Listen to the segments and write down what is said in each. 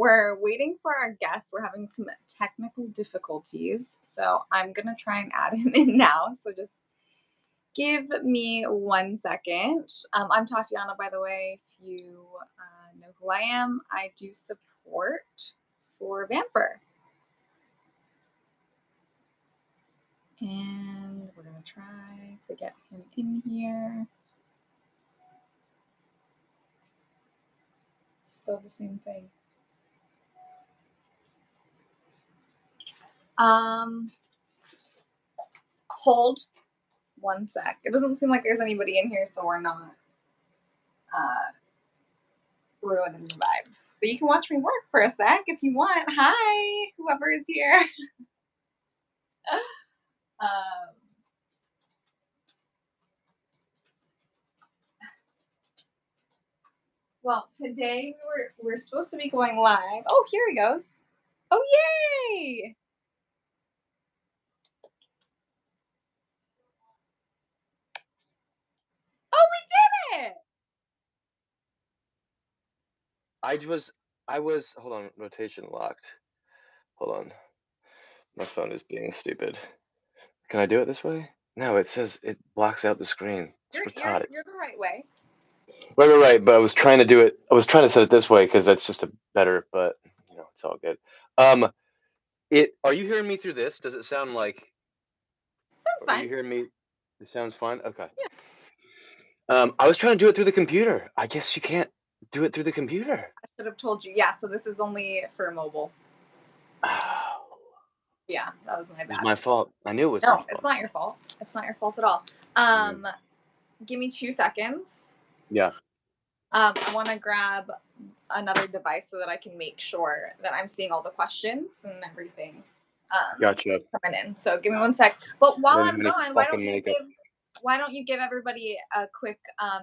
We're waiting for our guest. We're having some technical difficulties. So I'm going to try and add him in now. So just give me 1 second. I'm Tatiana, by the way. If you know who I am, I do support for Vampr. And we're going to try to get him in here. It's still the same thing. Hold 1 sec. It doesn't seem like there's anybody in here, so we're not ruining the vibes. But you can watch me work for a sec if you want. Hi, whoever is here. Well, today we're supposed to be going live. Oh, here he goes. Oh, yay! Oh, we did it! I was, hold on, rotation locked. Hold on. My phone is being stupid. Can I do it this way? No, it says it blocks out the screen. It's retarded. You're the right way. Right. But I was trying to do it. I was trying to set it this way because that's just a better, but it's all good. Are you hearing me through this? Does it sound like? Sounds fine. Are you hearing me? It sounds fine? Okay. Yeah. I was trying to do it through the computer. I guess you can't do it through the computer. I should have told you. Yeah, so this is only for mobile. Oh. Yeah, that was my bad. It was my fault. I knew it was my fault. No, it's not your fault. It's not your fault at all. Give me 2 seconds. Yeah. I want to grab another device so that I can make sure that I'm seeing all the questions and everything. Gotcha. Coming in. So give me 1 sec. But while I'm gone, why don't you give everybody a quick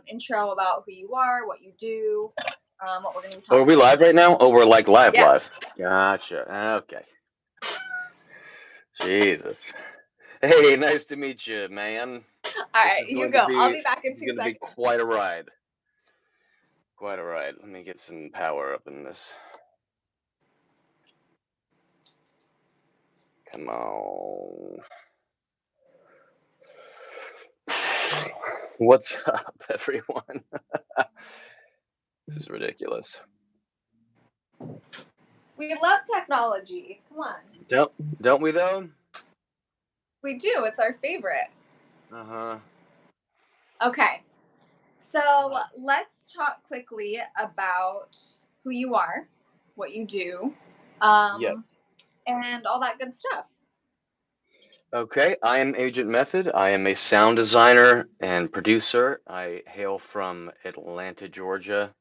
intro about who you are, what you do, what we're going to be talking about. Are we live right now? Oh, we're like live. Gotcha. Okay. Jesus. Hey, nice to meet you, man. All right, you go. I'll be back in 2 seconds. It's going to be quite a ride. Quite a ride. Let me get some power up in this. Come on. What's up, everyone? This is ridiculous. We love technology. Come on. Don't we, though? We do. It's our favorite. Uh-huh. Okay. So let's talk quickly about who you are, what you do, and all that good stuff. Okay, I am Agent Method. I am a sound designer and producer. I hail from Atlanta, Georgia,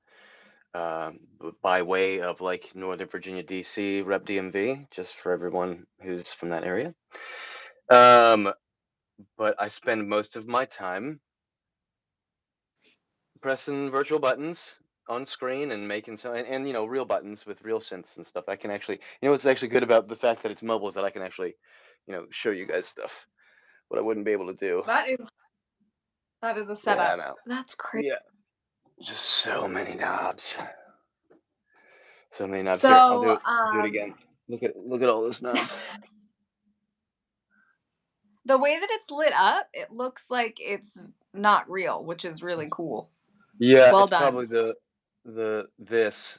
by way of like Northern Virginia, DC, Rep DMV, just for everyone who's from that area. But I spend most of my time pressing virtual buttons on screen and making some, and real buttons with real synths and stuff. I can actually, what's actually good about the fact that it's mobile is that I can actually, show you guys stuff, what I wouldn't be able to do. That is a setup. Yeah, That's crazy. Yeah, just so many knobs. So many knobs. So, here, I'll do it again. Look at all those knobs. The way that it's lit up, it looks like it's not real, which is really cool. Yeah, well it's done. Probably this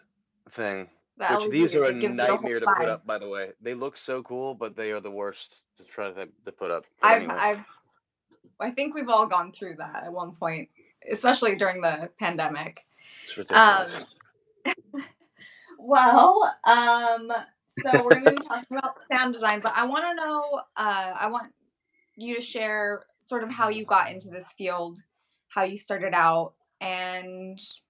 thing. That which these are a nightmare to put up, by the way. They look so cool, but they are the worst to try to put up. I think we've all gone through that at one point, especially during the pandemic. It's ridiculous. Well, so we're going to be talking about sound design, but I want to know, I want you to share sort of how you got into this field, how you started out, and just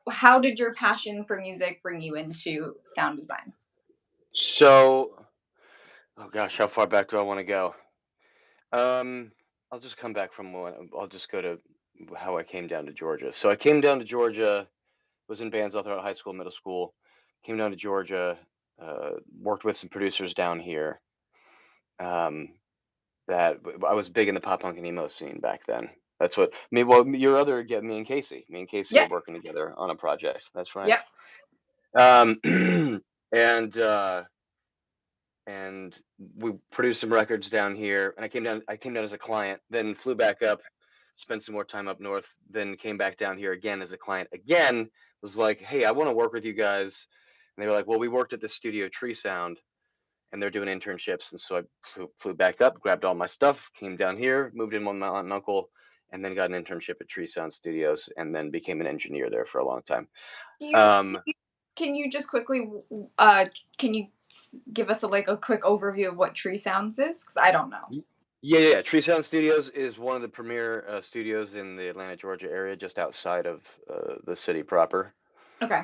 how did your passion for music bring you into sound design? So, oh gosh, how far back do I want to go? I'll just come back from one. I'll just go to how I came down to Georgia. So I came down to Georgia, was in bands all throughout high school, middle school. Came down to Georgia, worked with some producers down here. That I was big in the pop punk and emo scene back then. That's what me. Well, your other get me and Casey. Me and Casey are Yeah. working together on a project. That's right. Yep. Um, and and we produced some records down here. And I came down as a client, then flew back up, spent some more time up north, then came back down here again as a client. Again, was like, hey, I want to work with you guys. And they were like, well, we worked at the studio Tree Sound, and they're doing internships. And so I flew back up, grabbed all my stuff, came down here, moved in with my aunt and uncle, and then got an internship at Tree Sound Studios, and then became an engineer there for a long time. Do you Um, can you just quickly can you give us a quick overview of what Tree Sounds is? Because I don't know. y- yeah, yeah, yeah. Tree Sound Studios is one of the premier studios in the Atlanta, Georgia area, just outside of the city proper. Okay.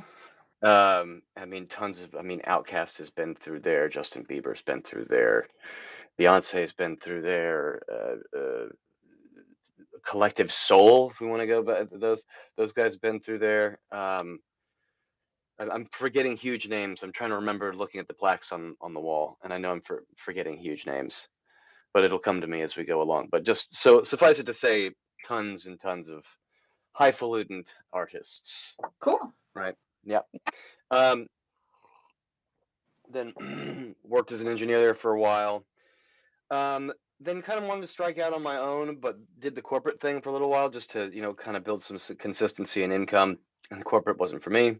I mean, I mean, Outkast has been through there. Justin Bieber's been through there. Beyonce's been through there. Collective Soul, if we want to go back, those guys been through there. I'm forgetting huge names. I'm trying to remember looking at the plaques on the wall, and I know I'm forgetting huge names, but it'll come to me as we go along. But just so suffice it to say, tons and tons of highfalutin artists, Cool. right? Yeah. Um, then worked as an engineer there for a while. Then kind of wanted to strike out on my own, but did the corporate thing for a little while just to, kind of build some consistency and income. And the corporate wasn't for me.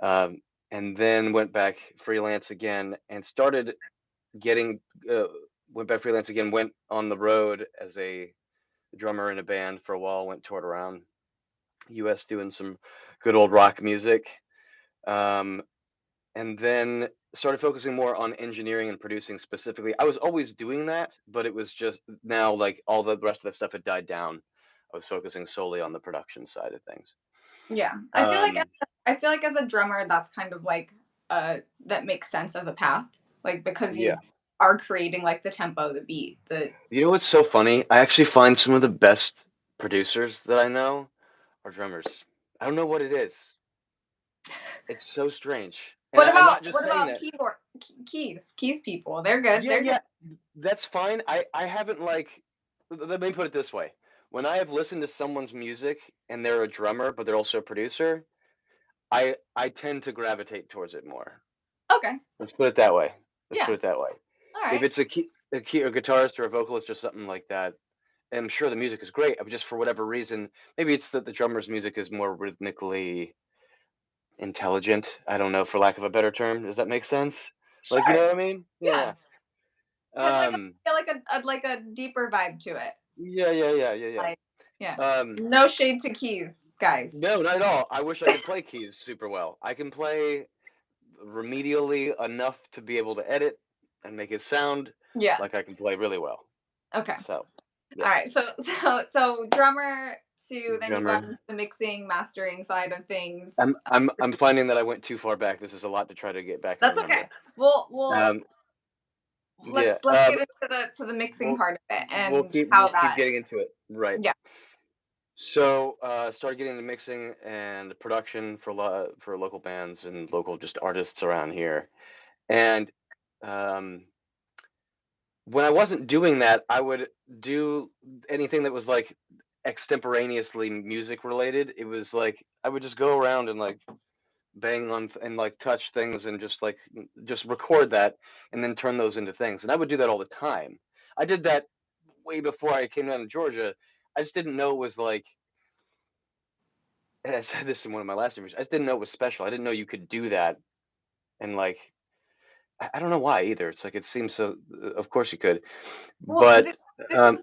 Um, and then went back freelance again and started getting, went back freelance again, went on the road as a drummer in a band for a while, went toured around US doing some good old rock music. Um, and then started focusing more on engineering and producing specifically. I was always doing that, but it was just now like all the rest of the stuff had died down. I was focusing solely on the production side of things. Yeah. Um, I feel like as a drummer that's kind of like that makes sense as a path. Like because yeah. you are creating like the tempo, the beat, the You know what's so funny? I actually find some of the best producers that I know are drummers. I don't know what it is. It's so strange. And I'm not just what saying about that. keyboard keys people? They're good. Yeah, They're good. yeah, that's fine. I haven't like let me put it this way. When I have listened to someone's music and they're a drummer, but they're also a producer, I tend to gravitate towards it more. Okay. Let's put it that way. Let's Yeah. put it that way. All If right. it's a key or guitarist or a vocalist or something like that, I'm sure the music is great. But just for whatever reason, maybe it's that the drummer's music is more rhythmically intelligent. I don't know, for lack of a better term. Does that make sense? Like, you know Sure. what I mean? Yeah. Yeah. Has Um, like a deeper vibe to it. yeah, yeah, yeah, yeah, Like yeah. yeah. No shade to keys, guys. No, not at all. I wish I could play keys super well. I can play remedially enough to be able to edit and make it sound Yeah. like I can play really well. Okay. So, yeah, All right. So drummer to then you got drummer. into the mixing, mastering side of things. I'm finding that I went too far back. This is a lot to try to get back and That's okay. remember. We'll Um, yeah. let's get into the mixing We'll part of it and how we'll keep that getting into it. Right. yeah. So, started getting into mixing and production for local bands and local just artists around here. And um, when I wasn't doing that, I would do anything that was like extemporaneously music related. It was like I would just go around and like bang on and like touch things and just like just record that and then turn those into things. And I would do that all the time. I did that way before I came down to Georgia. I just didn't know it was like and I said this in one of my last interviews. I just didn't know it was special. I didn't know you could do that and like I don't know why either. It's like it seems so of course you could. Well, But um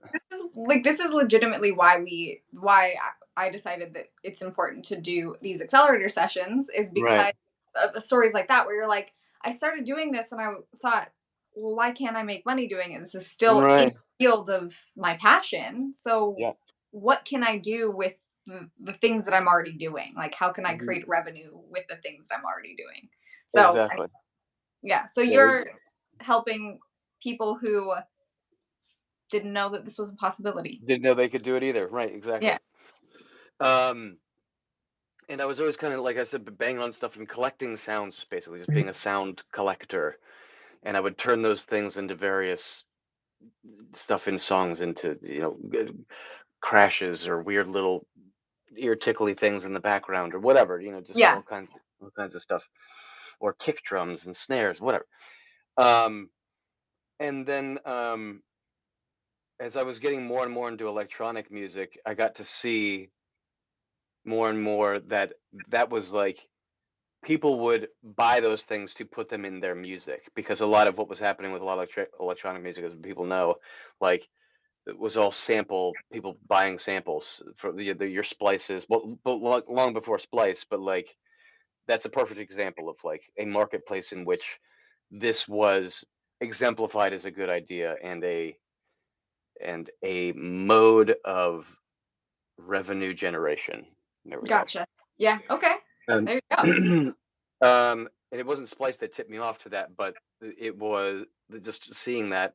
this is legitimately why I decided that it's important to do these accelerator sessions is right. because of stories like that where you're like, I started doing this and I thought, well, why can't I make money doing it? This is still in Right. the field of my passion. So Yeah. what can I do with the things that I'm already doing? Like, how can I Mhm. create revenue with the things that I'm already doing? So Exactly. yeah, so Yeah, you're helping people who didn't know that this was a possibility. didn't know they could do it either. Right, Yeah. exactly. Um, and I was always kind of like I said, banging on stuff and collecting sounds, basically just being a sound collector. And I would turn those things into various stuff in songs, into crashes or weird little ear tickly things in the background or whatever, just Yeah. all kinds of stuff, or kick drums and snares, whatever. Um, and then as I was getting more and more into electronic music, I got to see more and more that that was like people would buy those things to put them in their music, because a lot of what was happening with a lot of electronic music, as people know, like it was all sample people buying samples for your splices, but long before splice, but like that's a perfect example of like a marketplace in which this was exemplified as a good idea and a mode of revenue generation. There we go. Gotcha. Yeah. Okay. Um, There you go. and it wasn't Splice that tipped me off to that, but it was just seeing that.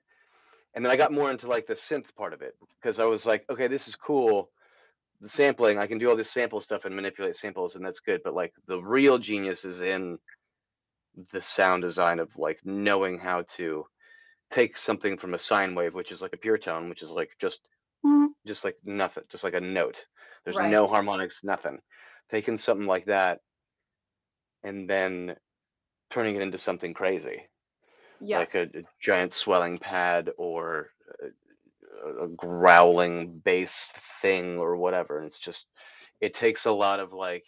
And then I got more into like the synth part of it, because I was like, okay, this is cool. The sampling, I can do all this sample stuff and manipulate samples, and that's good. But like the real genius is in the sound design of like knowing how to take something from a sine wave, which is like a pure tone, which is like just like nothing, just like a note. There's Right. no harmonics, nothing. Taking something like that and then turning it into something crazy, Yeah. like a giant swelling pad or a growling bass thing or whatever. And it's just, it takes a lot of like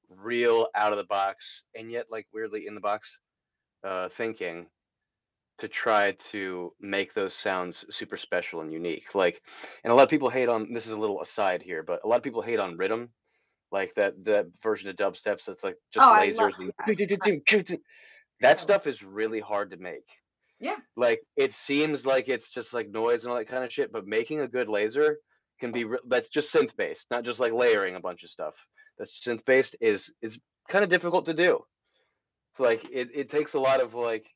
real out of the box and yet like weirdly in the box thinking to try to make those sounds super special and unique. Like, and a lot of people hate on, this is a little aside here, but a lot of people hate on rhythm, like that version of dubsteps that's like Oh, just I love. lasers and Yeah. that I love. stuff is really hard to make. Yeah. Like, it seems like it's just like noise and all that kind of shit, but making a good laser can be that's just synth based, not just like layering a bunch of stuff. That's synth based is kind of difficult to do. It's like it takes a lot of like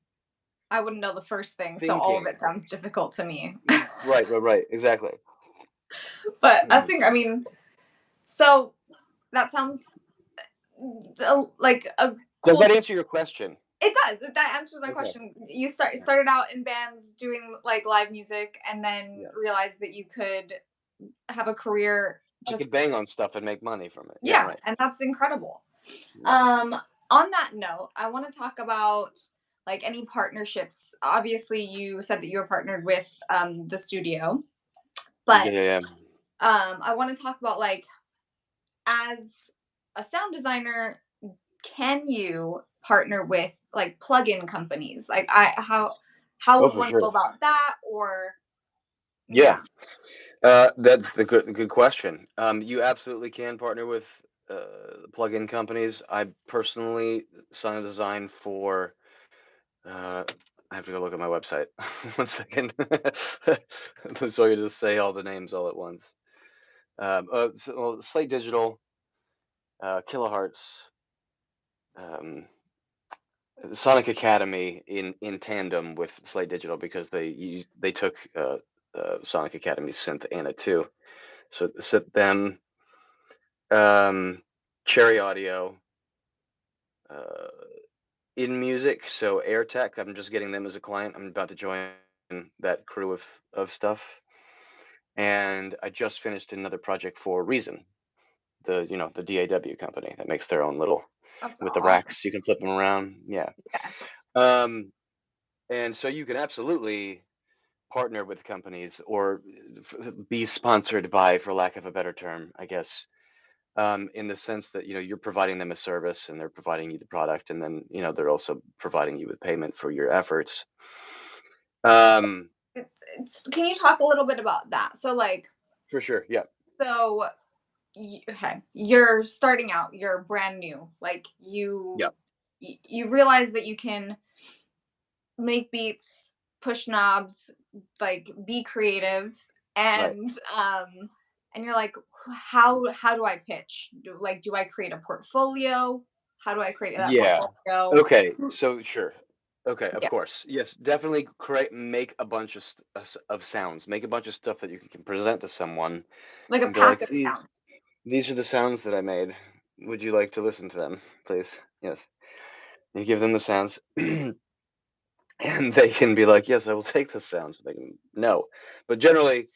I wouldn't know the first thing, so all of thinking. it sounds difficult to me. Right, exactly. But I Mhm. think, I mean, so that sounds like a Does cool. that answer your question? It does. That answers my Okay. question. You Yeah. started out in bands doing like live music, and then Yeah. realized that you could have a career I could just. bang on stuff and make money from it. Yeah, Yeah, right. and that's incredible. Yeah. Um, on that note, I want to talk about like any partnerships. Obviously, you said that you were partnered with the studio, but Yeah. I want to talk about like as a sound designer, can you partner with like plugin companies? Like I how Oh, would for one go sure. about that? Or Yeah. yeah, That's the good question. You absolutely can partner with plugin companies. I personally sound design for. Uh, I have to go look at my website. One second. So you just say all the names all at once. Slate Digital, Kilohertz, um, Sonic Academy in tandem with Slate Digital, because they took Sonic Academy's synth Anna too. So then um, Cherry Audio, uh, in music. So AirTech, I'm just getting them as a client. I'm about to join that crew of stuff. And I just finished another project for Reason, the DAW company that makes their own little that's with the awesome. racks. You can flip them around. Yeah. Yeah. Um, and so you can absolutely partner with companies or be sponsored by, for lack of a better term, I guess, in the sense that you're providing them a service and they're providing you the product, and then they're also providing you with payment for your efforts. Um, Can you talk a little bit about that? So like for sure, yeah, so okay, you're starting out, you're brand new. Like yeah, you realize that you can make beats, push knobs, like be creative, right, and you're like, how do I pitch? Do I create a portfolio? How do I create that yeah. portfolio? Okay, so sure, okay, of Yeah, course, yes, definitely make a bunch of sounds, make a bunch of stuff that you can present to someone like a and be like, pack of sounds. these are the sounds that I made. Would you like to listen to them, please? Yes. You give them the sounds. And they can be like, "Yes, I will take the sounds." They can no, but generally,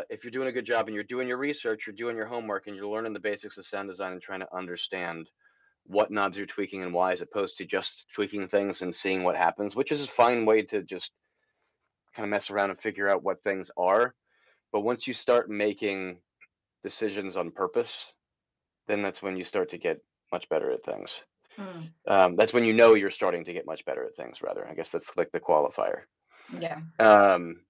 if you're doing a good job and you're doing your research, you're doing your homework, and you're learning the basics of sound design and trying to understand what knobs you're tweaking and why, as opposed to just tweaking things and seeing what happens, which is a fine way to just kind of mess around and figure out what things are. But once you start making decisions on purpose, then that's when you start to get much better at things. Mm, That's when you know you're starting to get much better at things, rather. I guess that's like the qualifier. yeah. Um,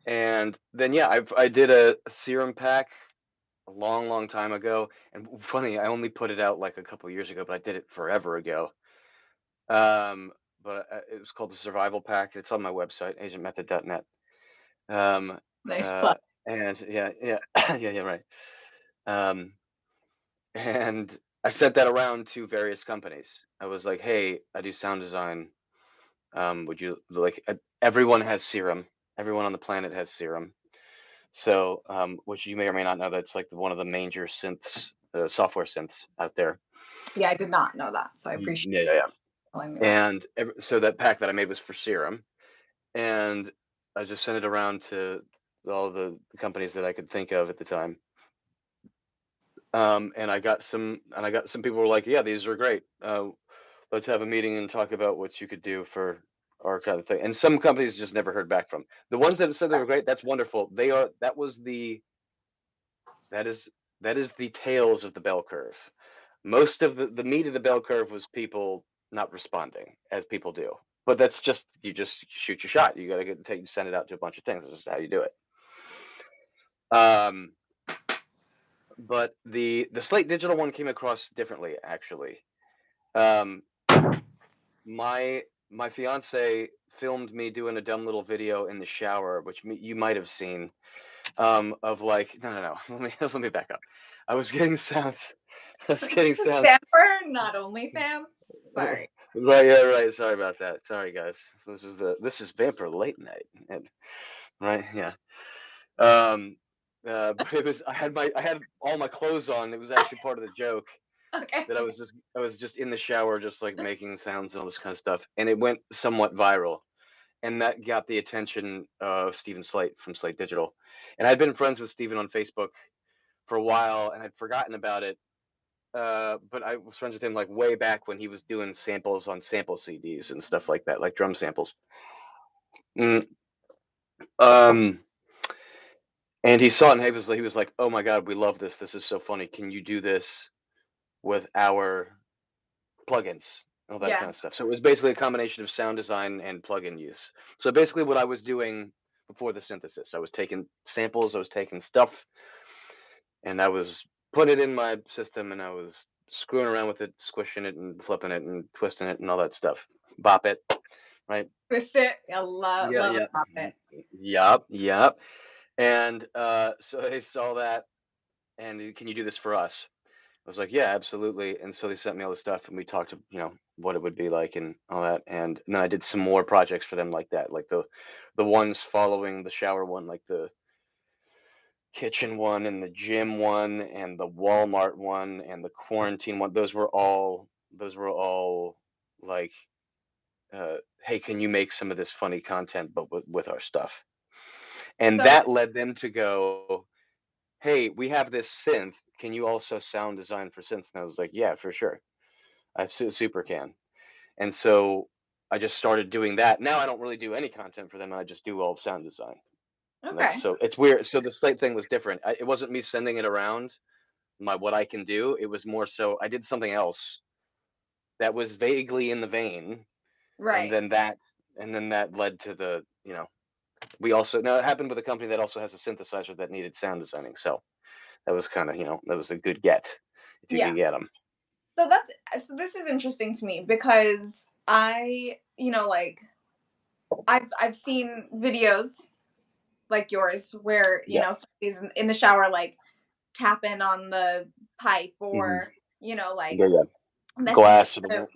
and then, yeah, I did a serum pack a long, long time ago. And funny, I only put it out like a couple years ago, but I did it forever ago. Um, but it was called the Survival Pack. It's on my website, agentmethod.net. Um, Nice uh, plug. and yeah, yeah, yeah, right. Um, and I sent that around to various companies. I was like, "Hey, I do sound design. Would you like?" Everyone has Serum. Everyone on the planet has Serum. So, which you may or may not know, that's like one of the major synths, software synths out there. Yeah, I did not know that, so I appreciate Yeah, yeah, yeah. telling me that. And so that pack that I made was for Serum, and I just sent it around to all the companies that I could think of at the time. And I got some people who were like, "Yeah, these are great. Let's have a meeting and talk about what you could do for our kind of thing." And some companies just never heard back from. The ones that said they were great, that's wonderful. That is that is the tails of the bell curve. Most of the meat of the bell curve was people not responding, as people do. But that's just you just shoot your shot. You got to send it out to a bunch of things. This is how you do it. Um, but the Slate Digital one came across differently, actually. Um, my my fiance filmed me doing a dumb little video in the shower, which you might have seen. Of like, no. Let me back up. I was getting sounds. I was This getting is sounds. Vampr, not OnlyFans. Sorry. Right, yeah, right. Sorry about that. Sorry, guys. This is Vampr late night, and right, yeah. Um, but it was I had all my clothes on. It was actually part of the joke that Okay. I was just in the shower, just like making sounds and all this kind of stuff, and it went somewhat viral, and that got the attention of Stephen Slate from Slate Digital, and I'd been friends with Stephen on Facebook for a while, and I'd forgotten about it. But I was friends with him like way back when he was doing samples on sample CDs and stuff like that, like drum samples. Mm, um, and he saw it and he was like, "Oh my God, we love this. This is so funny. Can you do this with our plugins?" All that kind Yeah. of stuff. So it was basically a combination of sound design and plugin use. So basically, what I was doing before the synthesis, I was taking samples, I was taking stuff, and I was putting it in my system, and I was screwing around with it, squishing it, and flipping it, and twisting it, and all that stuff. Bop it, right? Twist it. I love Yeah, love yeah, about it. yup, yup. And so they saw that, and can you do this for us? I was like, yeah, absolutely. And so they sent me all the stuff, and we talked to what it would be like and all that. And then I did some more projects for them like that, like the ones following the shower one, like the kitchen one and the gym one and the Walmart one and the quarantine one. Those were all like, hey, can you make some of this funny content but with our stuff? And So that led them to go, hey, we have this synth. Can you also sound design for synths? And I was like, yeah, for sure. I super can. And so I just started doing that. Now I don't really do any content for them. I just do all sound design. And that's okay. so it's weird. So the Slate thing was different. It wasn't me sending it around my what I can do. It was more so I did something else that was vaguely in the vein, and Right. then that led to we also now it happened with a company that also has a synthesizer that needed sound designing. So that was kind of that was a good get if you Yeah. could get them. So this is interesting to me because like I've seen videos like yours where, Yeah, somebody's in the shower like tapping on the pipe hmm or, like yeah, yeah. messing with Glass or the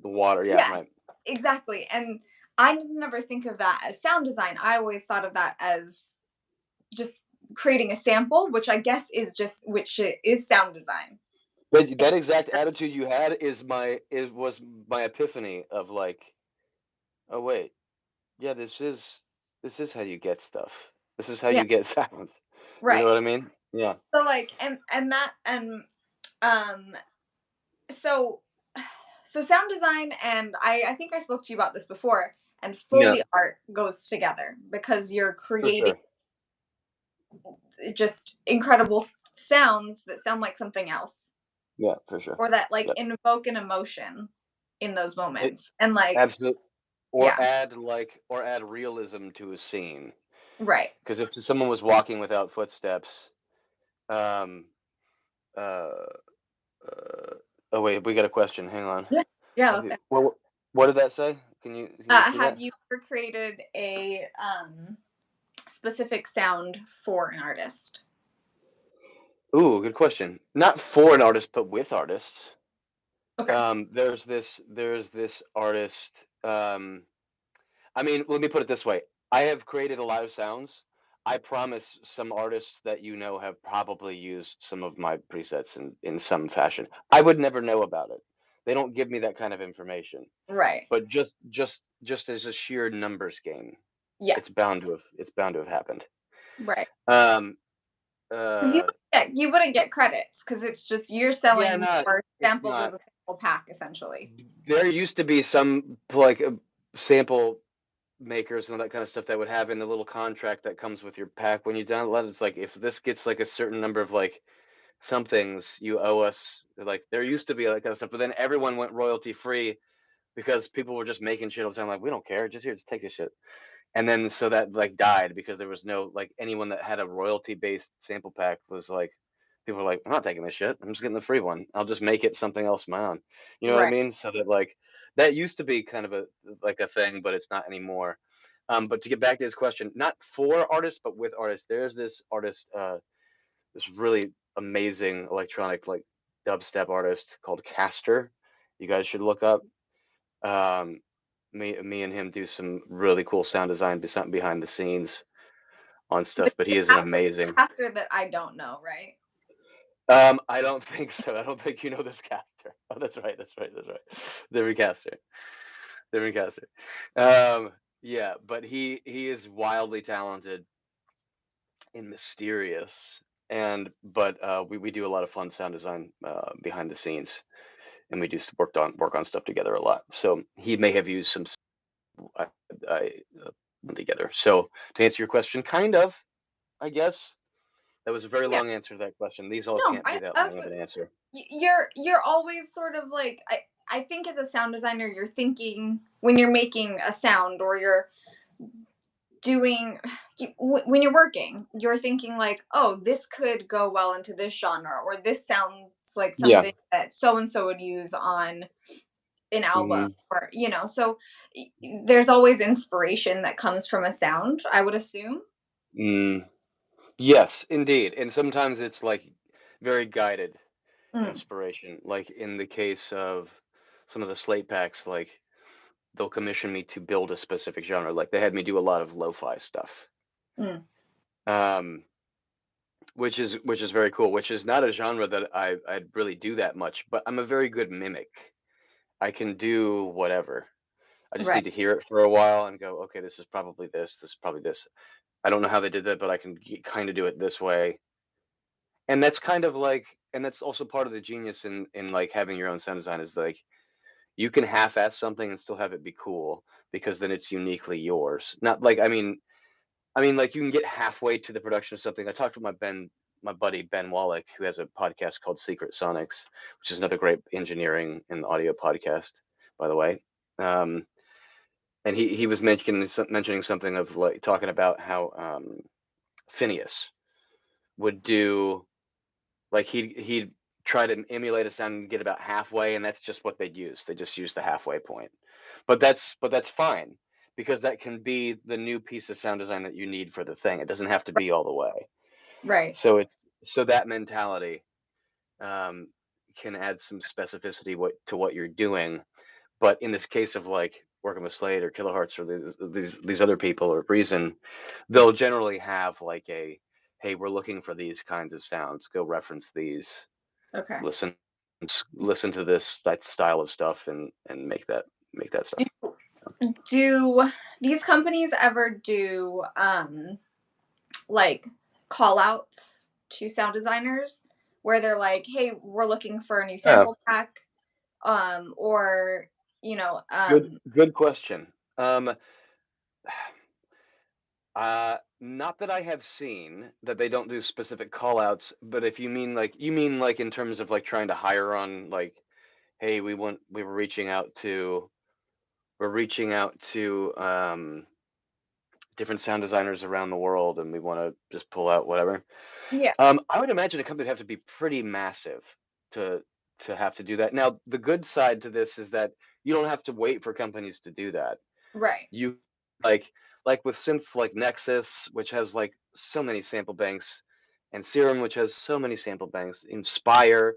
the water. Yeah, yeah, right. exactly. And I never think of that as sound design. I always thought of that as just creating a sample, which I guess is sound design. That exact attitude you had is was my epiphany of like, oh wait, yeah, this is how you get stuff. This is how Yeah. you get sounds. You know Right. what I mean? Yeah. So like and that and um so so sound design and I think I spoke to you about this before, and Yeah, Foley art goes together because you're for creating sure. just incredible sounds that sound like something else, Yeah, for sure. or that like Yeah. invoke an emotion in those It moments. And like, absolutely. yeah, Or add realism to a scene. right. Because if someone was walking without footsteps, um, uh, oh wait, we got a question. Hang on. Yeah. Yeah, Have that's you, it. what did that say? Can you repeat Have that? you ever created a specific sound for an artist? Ooh, good question. Not for an artist, but with artists. Okay. There's this artist. I mean, let me put it this way. I have created a lot of sounds. I promise some artists that you know have probably used some of my presets in some fashion. I would never know about it. They don't give me that kind of information. Right. But just as a sheer numbers game, Yeah. it's bound to have happened. Right. Um, Because uh, you wouldn't get credits because it's just you're yeah, selling not more it's samples not. as a sample pack essentially. There used to be some like sample makers and all that kind of stuff that would have in the little contract that comes with your pack when you download. It's like if this gets like a certain number of like some things you owe us. Like there used to be that kind of stuff, but then everyone went royalty free because people were just making shit all the time. Like we don't care, just take this shit. And then so that like died because there was no like anyone that had a royalty based sample pack was like people were like, I'm not taking this shit. I'm just getting the free one. I'll just make it something else of my own. You know what I Right. mean? So that like that used to be kind of a thing, but it's not anymore. But to get back to his question, not for artists, but with artists. There's this artist, this really amazing electronic like dubstep artist called Caster. You guys should look up. Um, me and him do some really cool sound design behind the scenes on The, stuff. But the he is an caster, amazing. caster that I don't know, right? I don't think so. I don't think you know this caster. Oh, that's right. That's right. That's right. Different caster. Different caster. Yeah, but he is wildly talented and mysterious. And but we do a lot of fun sound design behind the scenes, and we do work on stuff together a lot. So he may have used some I, I together. So to answer your question, kind of, I guess that was a very Yeah. long answer to that question. These all No, can't be that long that's of an answer. you're always sort of like I think as a sound designer you're thinking when you're making a sound or you're doing when you're working you're thinking like, oh, this could go well into this genre, or this sounds like Yeah. something that so and so would use on an album, hmm or so there's always inspiration that comes from a sound, I would assume. Mm, yes, indeed. And sometimes it's like very guided Mm, inspiration. Like in the case of some of the slate packs, like they'll commission me to build a specific genre. Like they had me do a lot of lo-fi stuff. mm, Um, which is very cool, which is not a genre that I'd really do that much, but I'm a very good mimic. I can do whatever. I just right. need to hear it for a while and go, okay, this is probably this, this is probably this. I don't know how they did that, but I can kind of do it this way. And that's kind of like, and that's also part of the genius in like having your own sound design is like you can half-ass something and still have it be cool because then it's uniquely yours. Not like I mean, like you can get halfway to the production of something. I talked with my buddy Ben Wallach, who has a podcast called Secret Sonics, which is another great engineering and audio podcast, by the way. Um, and he was mentioning something of like talking about how Phineas would do like he'd try to emulate a sound and get about halfway, and that's just what they'd use. They just use the halfway point. But that's fine because that can be the new piece of sound design that you need for the thing. It doesn't have to be all the way. Right. So that mentality um, can add some specificity to what you're doing. But in this case of like working with Slade or Kilohertz or these other people or Reason, they'll generally have like a hey, we're looking for these kinds of sounds. Go reference these. Okay. Listen listen to this that style of stuff and make that do, stuff. do these companies ever do like call outs to sound designers where they're like, "Hey, we're looking for a new Oh, sample pack," or good question. Um, not that I have seen that they don't do specific call outs, but if you mean like in terms of like trying to hire on like, hey, we were reaching out to we're reaching out to different sound designers around the world and we want to just pull out whatever. yeah, I would imagine a company would have to be pretty massive to have to do that. Now, the good side to this is that you don't have to wait for companies to do that. right, You like with synths like Nexus, which has like so many sample banks, and Serum, which has so many sample banks, Inspire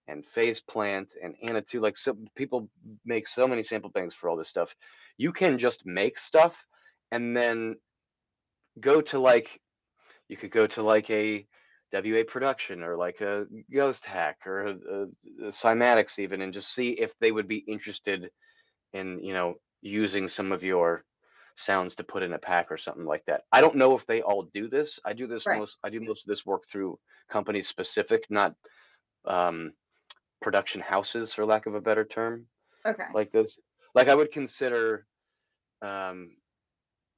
and Phase Plant and Anna 2, like so people make so many sample banks for all this stuff. You can just make stuff and then go to like you could go to like a W.A production or like a Ghost Hack or a Cymatics even and just see if they would be interested in, using some of your sounds to put in a pack or something like that. I don't know if they all do this. right. I do most of this work through companies specific, not um, production houses for lack of a better term. Okay. Like this, like I would consider um,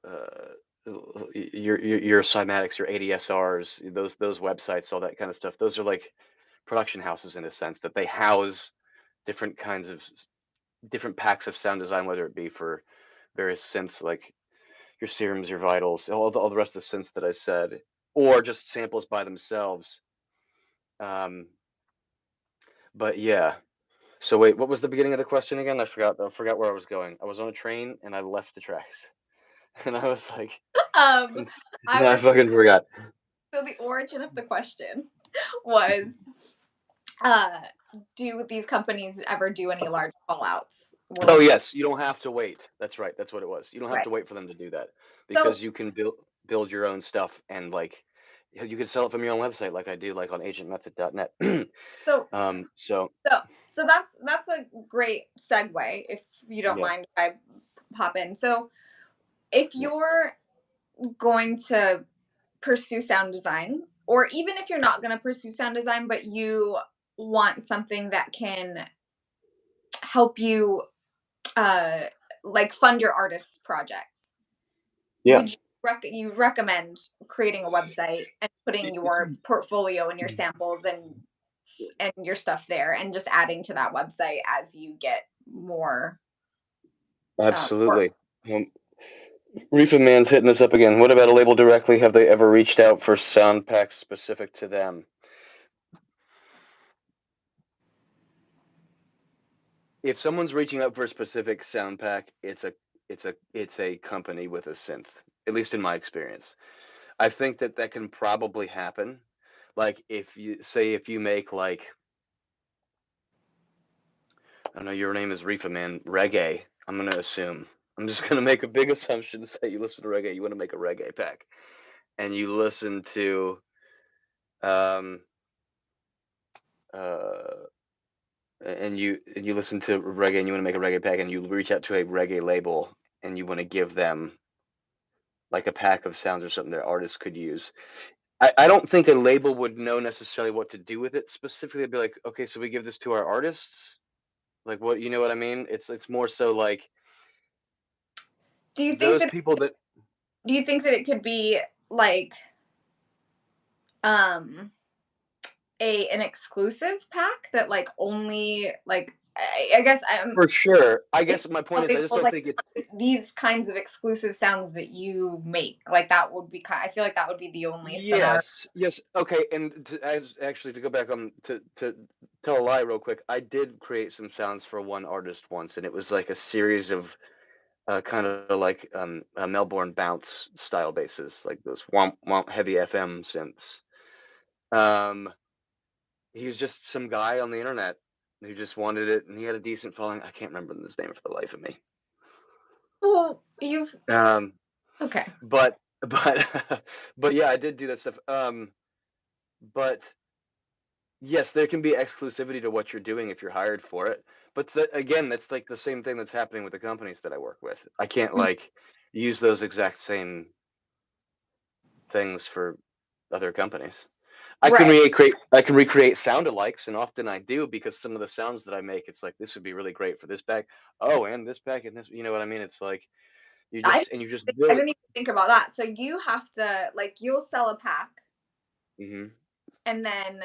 uh, your cymatics, your ADSRs, those websites, all that kind of stuff. Those are like production houses in a sense that they house different kinds of different packs of sound design, whether it be for various synths like your serums, your vitals, all the rest of the synths that I said, or just samples by themselves. Um, but yeah. So wait, what was the beginning of the question again? I forgot. I forgot where I was going. I was on a train and I left the tracks, and I was like, Um, I I was fucking forgot. so the origin of the question was, uh, do these companies ever do any large call outs? We're Oh looking yes, you don't have to wait. That's right. That's what it was. You don't have right. to wait for them to do that So because you can build your own stuff and like you can sell it from your own website like I do like on agentmethod.net. so So so that's a great segue if you don't yeah, mind if I pop in. So if yeah, you're going to pursue sound design, or even if you're not going to pursue sound design, but you want something that can help you uh like fund your artists projects, yeah. would you recommend creating a website and putting your portfolio and your samples and your stuff there and just adding to that website as you get more work? Absolutely. Reefa Man's hitting us up again. What about a label directly? Have they ever reached out for sound packs specific to them? If someone's reaching out for a specific sound pack, it's a company with a synth. At least in my experience, I think that that can probably happen. Like if you make like I don't know, your name is Reefa Man, reggae. I'm gonna assume. I'm just gonna make a big assumption. Say you listen to reggae, you want to make a reggae pack, and you listen to um uh and you listen to reggae and you want to make a reggae pack and you reach out to a reggae label and you want to give them like a pack of sounds or something that artists could use. I don't think a label would know necessarily what to do with it specifically. They'd be like, okay, so we give this to our artists. Like what you know what I mean? It's more so like Do you think those that people that it could be like um an exclusive pack that like only like I guess for sure. I if guess my a point is I just label's don't like think it's these kinds of exclusive sounds that you make, like that would be I feel like that would be the only scenario. yes, yes. Okay, and actually to go back on to tell a lie real quick, I did create some sounds for one artist once, and it was like a series of kind of like Melbourne bounce style basses, like those womp womp heavy FM synths. Um, he was just some guy on the internet who just wanted it, and he had a decent following. I can't remember his name for the life of me. Well, you've Um, okay. but but yeah, I did do that stuff. But yes, there can be exclusivity to what you're doing if you're hired for it. But again, that's like the same thing that's happening with the companies that I work with. I can't Mm. like use those exact same things for other companies. Right. I can recreate sound alikes, and often I do because some of the sounds that I make, it's like this would be really great for this pack. Oh, and this pack and this, you know what I mean? It's like I you just I build. didn't even think about that. So you have to like you'll sell a pack Hmm. and then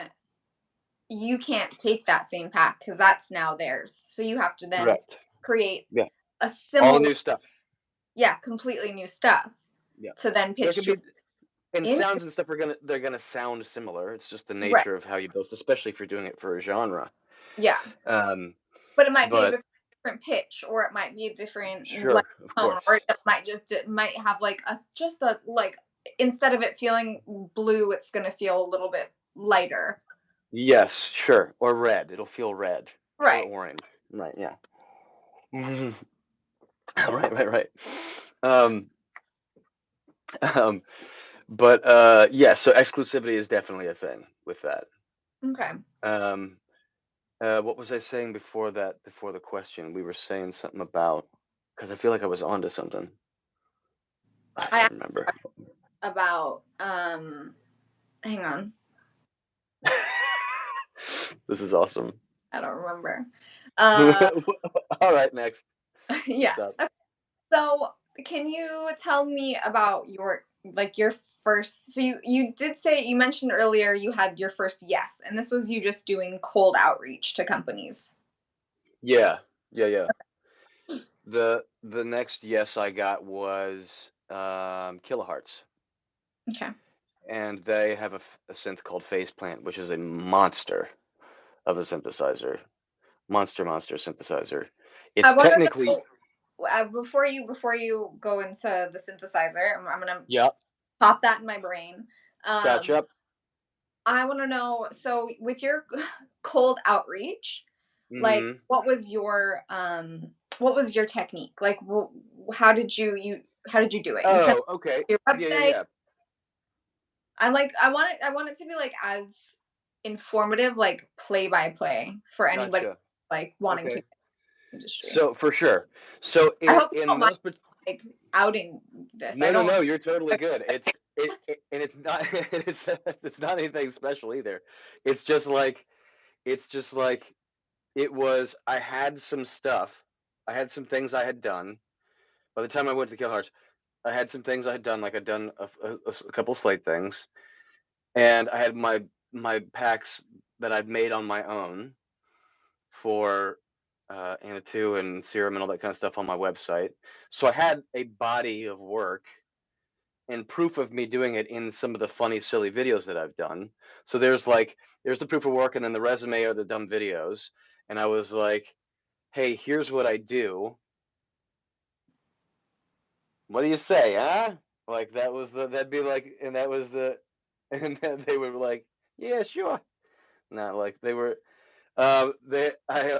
you can't take that same pack because that's now theirs. So you have to then Correct. create Yeah. a All the similar, new stuff. yeah, completely new stuff Yeah. to then There pitch can to be and in. sounds and stuff are they're gonna sound similar. It's just the Right. nature of how you build, especially if you're doing it for a genre. Yeah. Um, But it might be a but different pitch, or it might be a different like sure, of tone, or course. it might have like a just a like instead of it feeling blue, it's gonna feel a little bit lighter. Yes, sure. Or red. It'll feel red or Right. orange. Right. Yeah. Mhm. Right. Right. Right. Um, um, but yeah. So exclusivity is definitely a thing with that. Okay. Um, what was I saying before that? Before the question, we were saying something about because I feel like I was onto something. I I can't asked remember. about hang on. This is awesome. I don't remember. Uh All right, next. yeah. What's up? Okay. So can you tell me about your like your first so you did say you mentioned earlier you had your first yes, and this was you just doing cold outreach to companies. Yeah, yeah, yeah. The next yes I got was Kilohertz, Okay. and they have a synth called Phase Plant, which is a monster of a synthesizer, monster synthesizer. I It's want to technically know before you go into the synthesizer. I'm gonna yeah, pop that in my brain. Um, gotcha. I want to know. So with your cold outreach, like Hmm. what was your technique? Like how did how did you do it? You sent Oh, okay. your Yeah, yeah, website. yeah. I want it to be like as informative, like play by play for anybody Gotcha. like wanting to Okay. get in the industry. So for sure. So I hope you in don't mind those like outing this. I no, no, don't want no, you're totally good. And it's not it's not anything special either. It's just like it's just like it was I had some stuff. I had some things I had done. By the time I went to Kill Hearts, I had some things I had done, like I'd done a couple Slate things, and I had my packs that I'd made on my own for Anna and Serum and all that kind of stuff on my website. So I had a body of work and proof of me doing it in some of the funny, silly videos that I've done. So there's the proof of work, and then the resume are the dumb videos. And I was like, hey, here's what I do. What do you say, huh? Like that'd be like, and that was the, and then they were like, yeah, sure. Not like they were, they, I,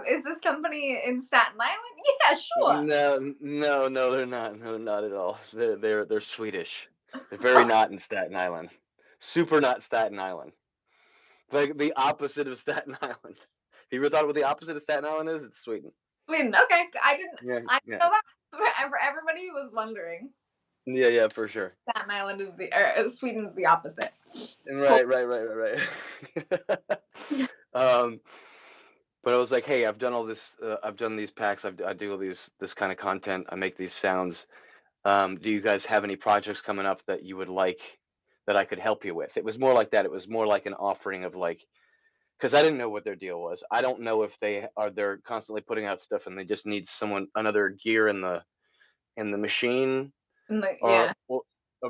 is this company in Staten Island? Yeah, sure. no, no, no, they're not. No, not at all. They're Swedish. They're very not in Staten Island. Super not Staten Island. Like the opposite of Staten Island. You ever thought what the opposite of Staten Island is? It's Sweden. Sweden. Okay, Yeah, I yeah, didn't know that. Everybody was wondering. yeah, yeah, for sure. Staten Island is Sweden's the opposite. Cool. Right, right, right, right, right. um, but I was like, hey, I've done all this. I've done these packs. I do all this kind of content. I make these sounds. Do you guys have any projects coming up that you would like that I could help you with? It was more like that. It was more like an offering of like, because I didn't know what their deal was. I don't know if they're constantly putting out stuff and they just need someone another gear in the machine Yeah, or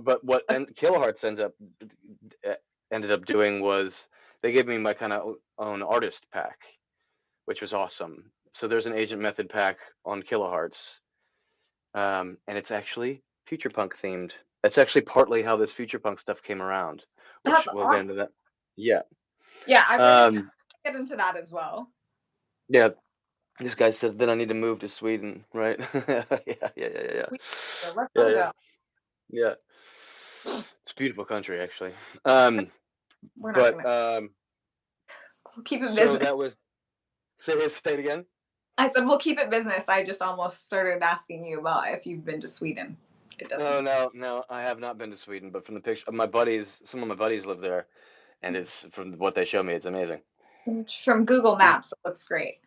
but what and Kilohearts uh, ended up doing was they gave me my kind of own artist pack, which was awesome. So there's an Agent Method pack on Kilohearts, and it's actually future punk themed. That's actually partly how this future punk stuff came around, which that's we'll get awesome. into that. Yeah. Yeah, I really Um, get into that as well. yeah. This guy said then I need to move to Sweden, right? Yeah, yeah, yeah, yeah, yeah, Let's yeah, all yeah. go. Yeah. It's a beautiful country, actually. We're not But gonna. We'll keep it so business. that was say it again. I said we'll keep it business. I just almost started asking you about if you've been to Sweden. It doesn't. Oh no, no, I have not been to Sweden, but from the picture, my buddies, some of my buddies live there, and it's from what they show me, it's amazing. From Google Maps, it looks great.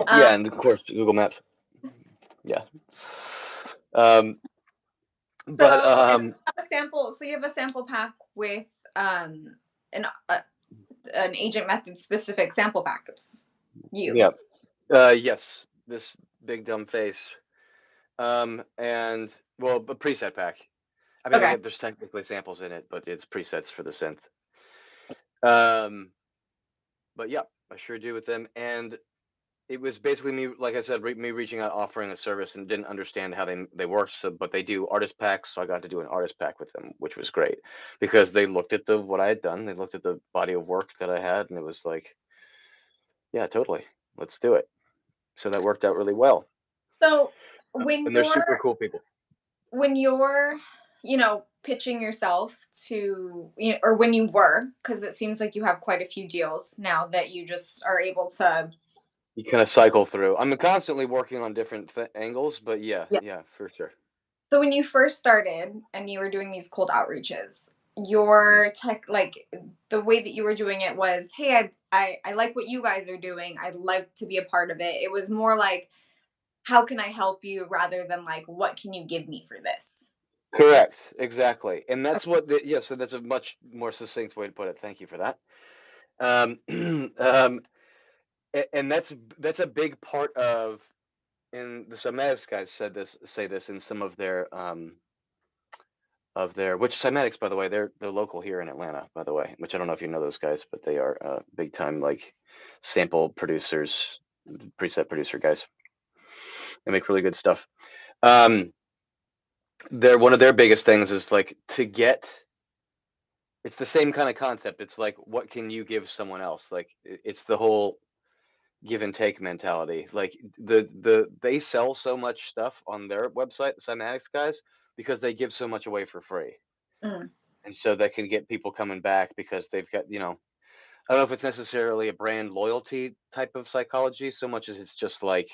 Um, Yeah, and of course Google Maps. Yeah. Um, but so and you have a sample. So you have a sample pack with an uh, an agent method specific sample pack. It's you. yeah. Yes, this big dumb face. And well, a preset pack. I mean, Okay. like there's technically samples in it, but it's presets for the synth. Um, but yeah, I sure do with them. And it was basically me, like I said, me reaching out, offering a service, and didn't understand how they work. So, but they do artist packs, so I got to do an artist pack with them, which was great because they looked at what I had done, they looked at the body of work that I had, and it was like, yeah, totally, let's do it. So that worked out really well, So when and they're super you're cool people. when you're pitching yourself to or when you were, because it seems like you have quite a few deals now that you just are able to. You kind of cycle through. I'm constantly working on different angles, but yeah, Yeah. yeah, for sure. So when you first started and you were doing these cold outreaches, Mhm. your tech, like the way that you were doing it was, hey, I like what you guys are doing. I'd like to be a part of it. It was more like, how can I help you, rather than like, what can you give me for this? Correct, exactly, and Okay. that's what. Yeah, so that's a much more succinct way to put it. Thank you for that. Um, um, and that's a big part of. And the Cymatics guys say this in some of their which Cymatics, by the way, they're local here in Atlanta, by the way, which I don't know if you know those guys, but they are big time like sample producers, preset producer guys. They make really good stuff. Um, they're one of their biggest things is like to get. It's the same kind of concept. It's like what can you give someone else? Like it's the whole give and take mentality. Like they sell so much stuff on their website, the Cymatics guys, because they give so much away for free. Mm, And so that can get people coming back because they've got, I don't know if it's necessarily a brand loyalty type of psychology so much as it's just like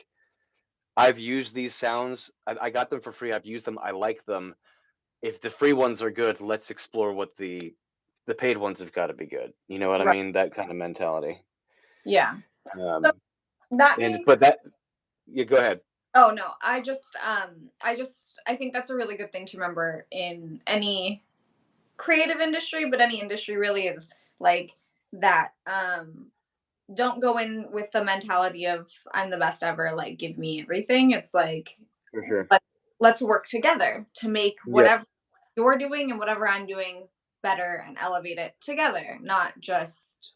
I've used these sounds. I got them for free. I've used them. I like them. If the free ones are good, let's explore what the paid ones have got to be good. You know what I right. mean? That kind of mentality. Yeah. So Um, that and being. but that you go ahead. Oh no, I think that's a really good thing to remember in any creative industry, but any industry really is like that. Don't go in with the mentality of I'm the best ever, like give me everything. It's like For sure. let, let's work together to make Yep. whatever you're doing and whatever I'm doing better and elevate it together, not just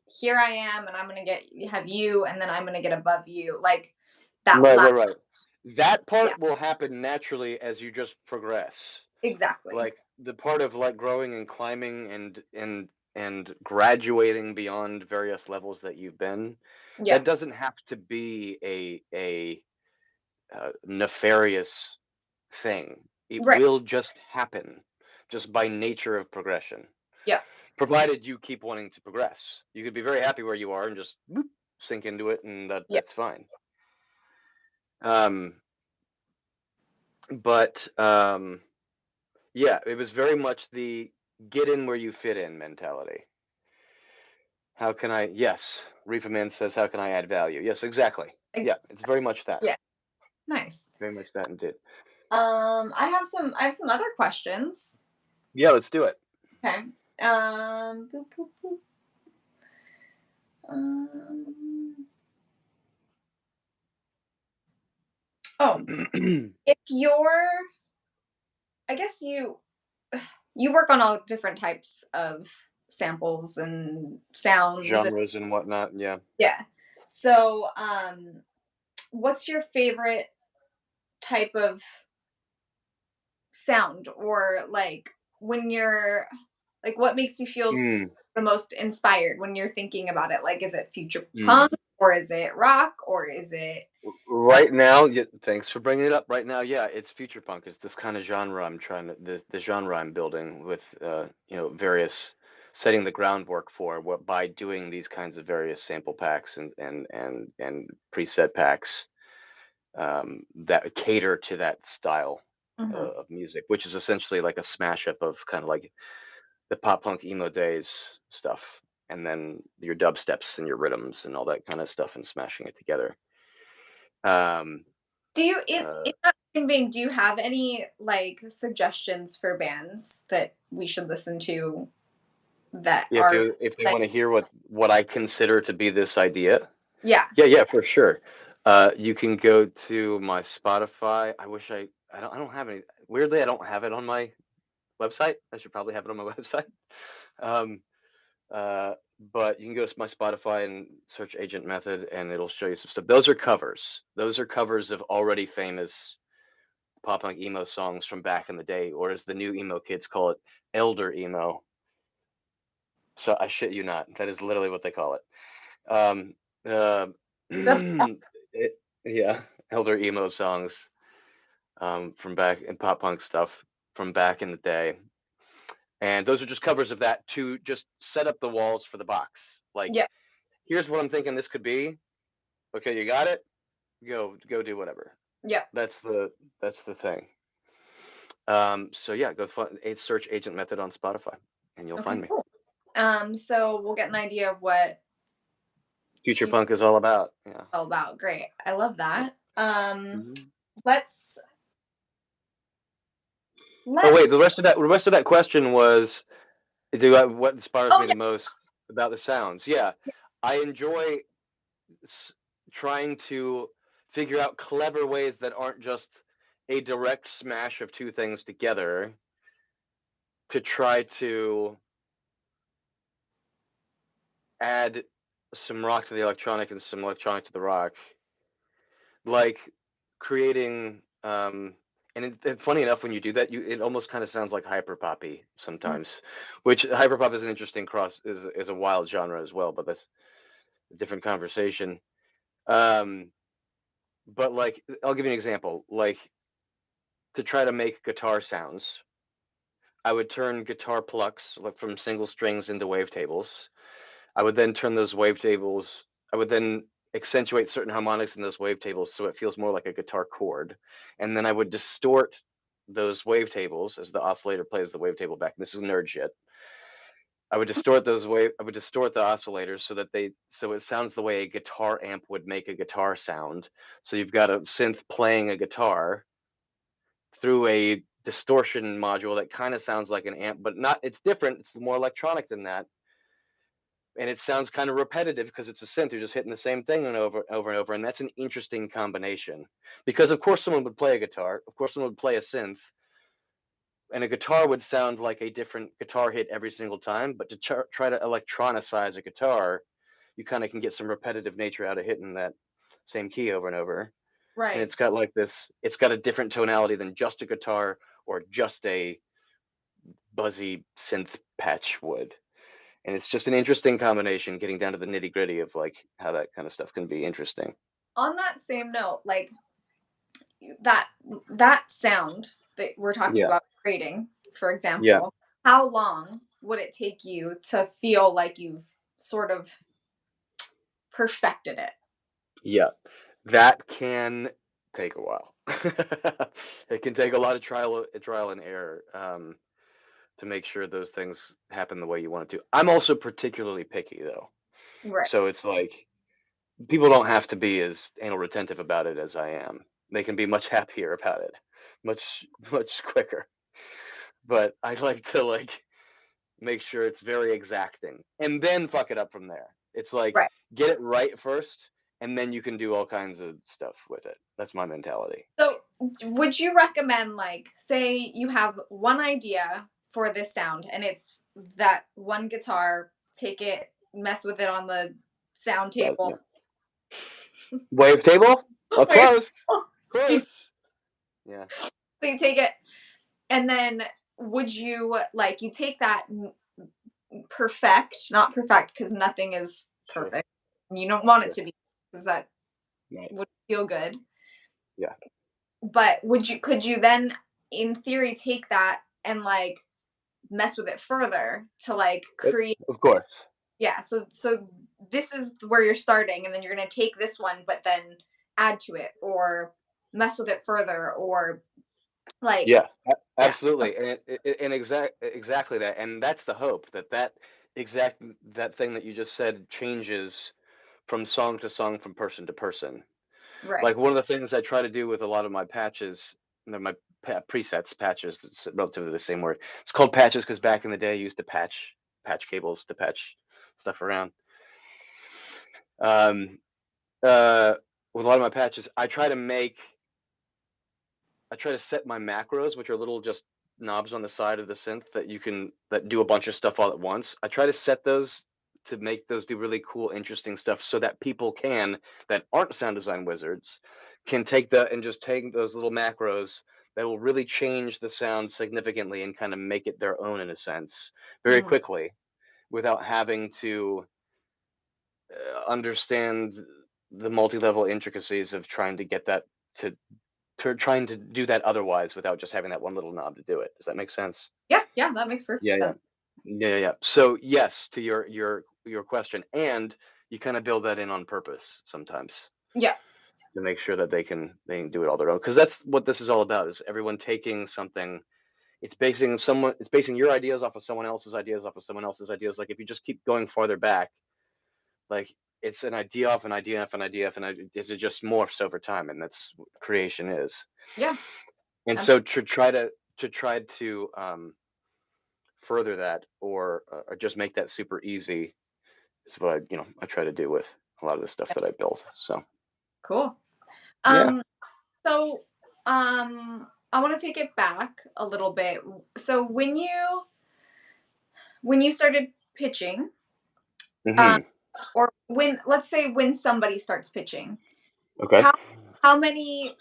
here I am and I'm going to get have you and then I'm going to get above you. Like that Right, last. right, right. That Yeah, part will happen naturally as you just progress. exactly. Like the part of like growing and climbing and graduating beyond various levels that you've been, Yeah. that doesn't have to be a nefarious thing. It Right. will just happen, just by nature of progression. Yeah. Provided you keep wanting to progress, you could be very happy where you are and just whoop, sink into it, and Yeah. that's fine. Um, but yeah, it was very much the get in where you fit in mentality. How can I? Yes, Reefa Man says, "How can I add value?" Yes, exactly. I- Yeah, it's very much that. yeah. Nice. Very much that indeed. I have some other questions. Yeah, let's do it. Okay. Boop, boop, boop. Um, oh, if you're, I guess you work on all different types of samples and sounds. And, Genres and whatnot. Yeah. yeah. So, what's your favorite type of sound, or like when you're like, what makes you feel Mm, the most inspired when you're thinking about it? Like, is it future mm. punk, or is it rock, or is it uh, Right now, yeah, thanks for bringing it up. Right now, yeah, it's future punk. It's this kind of genre I'm trying to the genre I'm building with various setting the groundwork for what by doing these kinds of various sample packs and preset packs that cater to that style. Mhm. of music, which is essentially like a smash up of kind of like the pop punk emo days stuff, and then your dubsteps and your rhythms and all that kind of stuff, and smashing it together. Um, Do you uh, in that same vein, do you have any, like, suggestions for bands that we should listen to that are if they like want to hear what I consider to be this idea, yeah, yeah, yeah, for sure. You can go to my Spotify. I wish I don't have any. Weirdly, I don't have it on my website. I should probably have it on my website. Um, uh, but you can go to my Spotify and search Agent Method, and it'll show you some stuff. Those are covers. Those are covers of already famous pop punk emo songs from back in the day, or as the new emo kids call it, elder emo. So I shit you not. That is literally what they call it. Um, uh, that's yeah, elder emo songs from back in pop punk stuff from back in the day. And those are just covers of that to just set up the walls for the box. Like, yeah, here's what I'm thinking this could be. Okay, you got it. Go do whatever. yeah. That's the thing. So yeah, search Agent Method on Spotify, and you'll Okay, find me. cool. So we'll get an idea of what Future she's punk is all about. Yeah. all about. Great. I love Yeah. that. Mhm. Let's Oh wait, let's the rest of that question was, what inspires oh me yeah, the most about the sounds? Yeah, I enjoy s- trying to figure out clever ways that aren't just a direct smash of two things together to try to add some rock to the electronic and some electronic to the rock, like creating and funny enough, when you do that, it almost kind of sounds like hyper poppy mm, sometimes, which hyper pop is an interesting is a wild genre as well, but that's a different conversation. um but like, I'll give you an example. Like, to try to make guitar sounds, I would turn guitar plucks, like, from single strings into wavetables. I would then turn those wavetables. I would then accentuate certain harmonics in those wavetables so it feels more like a guitar chord, and then I would distort those wavetables as the oscillator plays the wavetable back. This is nerd shit. I would distort the oscillators so it sounds the way a guitar amp would make a guitar sound. So you've got a synth playing a guitar through a distortion module that kind of sounds like an amp, but not. It's different. It's more electronic than that, and it sounds kind of repetitive because it's a synth. You're just hitting the same thing and over and over, and that's an interesting combination. Because of course someone would play a guitar, of course someone would play a synth, and a guitar would sound like a different guitar hit every single time. But to try to electronicize a guitar, you kind of can get some repetitive nature out of hitting that same key over and over. And right. it's got a different tonality than just a guitar or just a buzzy synth patch would. And it's just an interesting combination, getting down to the nitty gritty of like how that kind of stuff can be interesting. On that same note, like that that sound that we're talking Yeah. about creating, for Yeah. example, how long would it take you to feel like you've sort of perfected it? Yeah. That can take a while. It can take a lot of trial and error, to make sure those things happen the way you want it to. I'm also particularly picky though. Right. So it's like, people don't have to be as anal retentive about it as I am. They can be much happier about it, much much quicker. But I like to, like, make sure it's very exacting and then fuck it up from there. It's like, Right. get it right first, and then you can do all kinds of stuff with it. That's my mentality. So, would you recommend, like, say you have one idea for this sound and it's that one guitar, take it, mess with it on the sound That's, table. yeah. Wavetable? Oh, Wait, close, excuse close. Yeah, so you take it, and then would you like you take that perfect, not perfect because nothing is sure, perfect. You don't want it sure. to be because that Right. would feel good. Yeah. But could you then in theory take that and like mess with it further to like create Of course. yeah, so this is where you're starting and then you're going to take this one but then add to it or mess with it further or Like, Yeah, yeah, absolutely, and exactly that, and that's the hope that exact that thing that you just said changes from song to song, from person to person. right. Like, one of the things I try to do with a lot of my patches, my presets, patches, it's relatively the same word. It's called patches because back in the day, I used to patch cables to patch stuff around. Um, uh, with a lot of my patches, I try to set my macros, which are little just knobs on the side of the synth that do a bunch of stuff all at once. I try to set those to make those do really cool, interesting stuff so that people that aren't sound design wizards can take those little macros that will really change the sound significantly and kind of make it their own in a sense very Mm, quickly without having to understand the multi-level intricacies of trying to get that to trying to do that otherwise without just having that one little knob to do it. Does that make sense? yeah, yeah, that makes perfect Yeah, yeah. sense. Yeah, yeah, yeah. So, yes, to your question, and you kinda build that in on purpose sometimes Yeah, to make sure that they can do it all their own. Because that's what this is all about, is everyone taking something. It's basing your ideas off of someone else's ideas off of someone else's ideas. Like, if you just keep going farther back, like, it's an idea off an idea off an idea off an idea, it just morphs over time, and that's what creation is. yeah, And so absolutely. to try to further that, or just make that super easy is what I try to do with a lot of the stuff that I build. So Cool. yeah. Um, so, I want to take it back a little bit. So when you started pitching, um, Hmm. or when let's say when somebody starts pitching, Okay. how how many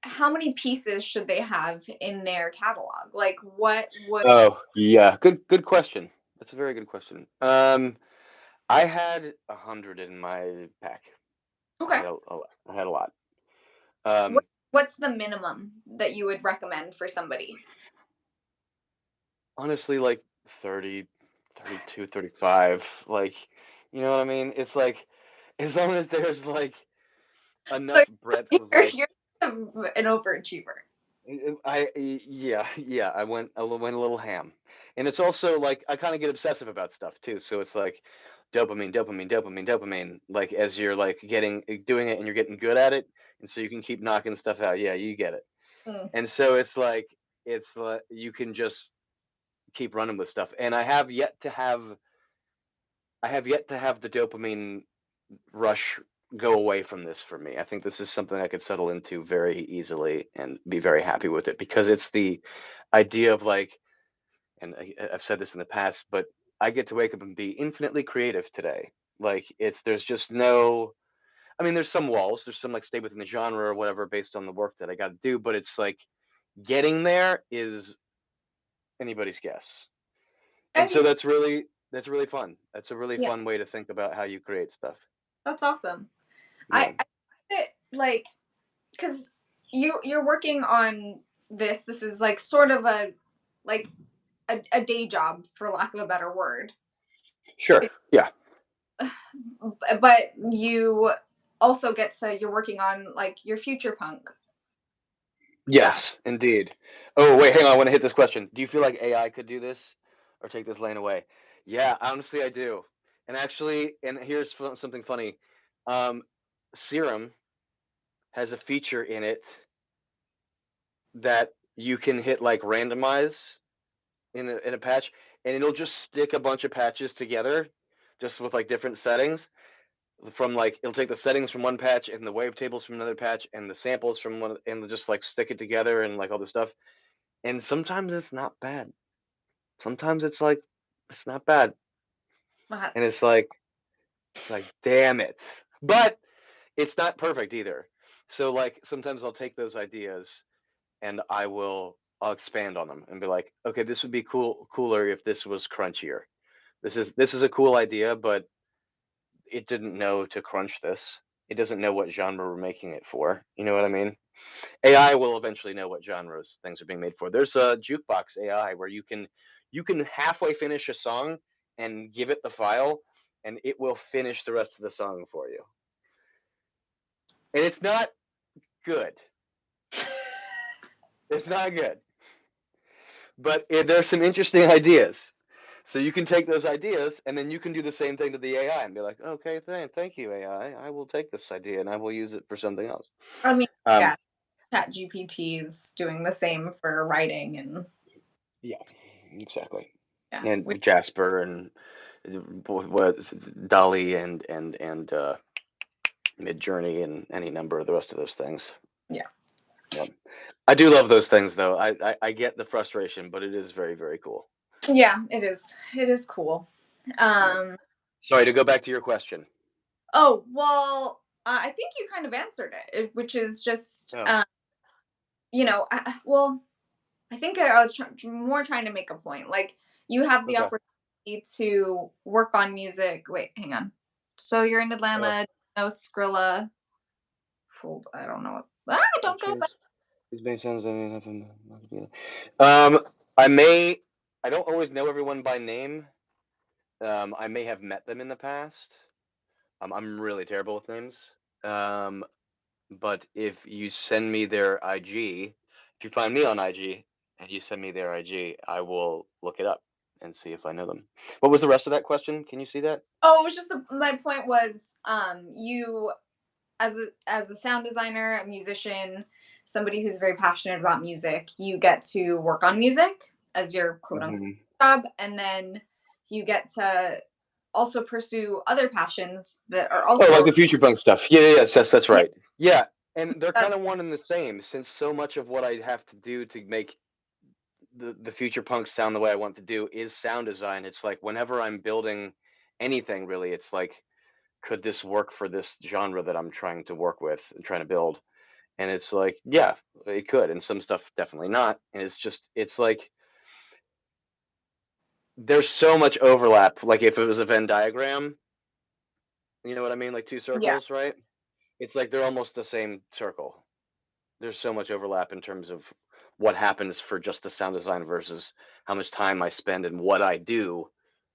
how many pieces should they have in their catalog? Like, what would Oh yeah, good question. That's a very good question. I had 100 in my pack. I okay? had I had a lot. What Um, what's the minimum that you would recommend for somebody? Honestly, like 30, 32, 35. Like, you know what I mean? It's like, as long as there's like So enough breadth of like. you're an overachiever. Yeah, yeah, I went a little ham. And it's also like I kind of get obsessive about stuff too. So it's like dopamine, dopamine, dopamine, dopamine, like as you're like doing it and you're getting good at it, and so you can keep knocking stuff out. Yeah, you get it. Mm, And so it's like you can just keep running with stuff. And I have yet to have the dopamine rush go away from this for me. I think this is something I could settle into very easily and be very happy with it, because it's the idea of like, and I've said this in the past, but I get to wake up and be infinitely creative today. Like, there's just no, I mean, there's some walls, there's some like stay within the genre or whatever based on the work that I got to do, but it's like getting there is anybody's guess. I And so think that's really fun. That's a really yeah, fun way to think about how you create stuff. that's awesome. Yeah. I think that like because you're working on this. This is like sort of like a day job for lack of a better word. Sure. Yeah. But you also get to you're working on like your future punk stuff. Yes, indeed. Oh, wait, hang on. I want to hit this question. Do you feel like AI could do this or take this lane away? Yeah, honestly, I do. And actually, and here's something funny. Um, Serum has a feature in it that you can hit like randomize in a patch, and it'll just stick a bunch of patches together, just with like different settings. From like, it'll take the settings from one patch and the wavetables from another patch and the samples from one, and it'll just like stick it together and like all this stuff. And sometimes it's not bad. Sometimes it's not bad, and That's it's like, damn it. But it's not perfect either. So like sometimes I'll take those ideas and I'll expand on them and be like, okay, this would be cooler if this was crunchier. This is a cool idea, but it didn't know to crunch this. It doesn't know what genre we're making it for. You know what I mean? AI will eventually know what genres things are being made for. There's a jukebox AI where you can halfway finish a song and give it the file, and it will finish the rest of the song for you. And it's not good. It's not good. But there's some interesting ideas. So you can take those ideas and then you can do the same thing to the AI and be like, okay, thank you, AI. I will take this idea and I will use it for something else. I mean, Um, yeah, ChatGPT's doing the same for writing and yeah, exactly. yeah, And Jasper and what Dolly and Midjourney and any number of the rest of those things. yeah. Yeah, I do love those things though. I get the frustration, but it is very very cool. Yeah, it is. It is cool. Yeah. Um, Sorry to go back to your question. oh, well, I think you kind of answered which is just, Oh, well, I think I was more trying to make a point. Like, you have the okay. opportunity to work on music. Wait, hang on. So you're in Oh, Atlanta, no Skrilla. Fooled. I don't know. I'm Don't go sure back. these main sounds. Um, I may. I don't always know everyone by name. I may have met them in the past. I'm really terrible with names. Um, but if you send me their IG, if you find me on IG and you send me their IG, I will look it up and see if I know them. What was the rest of that question? Can you see that? Oh, it was just my point was, you as a sound designer, a musician, somebody who's very passionate about music, you get to work on music as your quote unquote Hmm. job, and then you get to also pursue other passions that are Oh, like also the future punk stuff. Yeah, yeah, yes, that's yeah, right. Yeah, and they're that, kind of one and the same since so much of what I have to do to make the future punk sound the way I want to do is sound design. It's like whenever I'm building anything really, it's like could this work for this genre that I'm trying to work with and trying to build? And it's like, yeah, it could, and some stuff definitely not. And it's like there's so much overlap. Like if it was a Venn diagram, you know what I mean? Like two yeah, circles, right? It's like they're almost the same circle. There's so much overlap in terms of what happens for just the sound design versus how much time I spend and what I do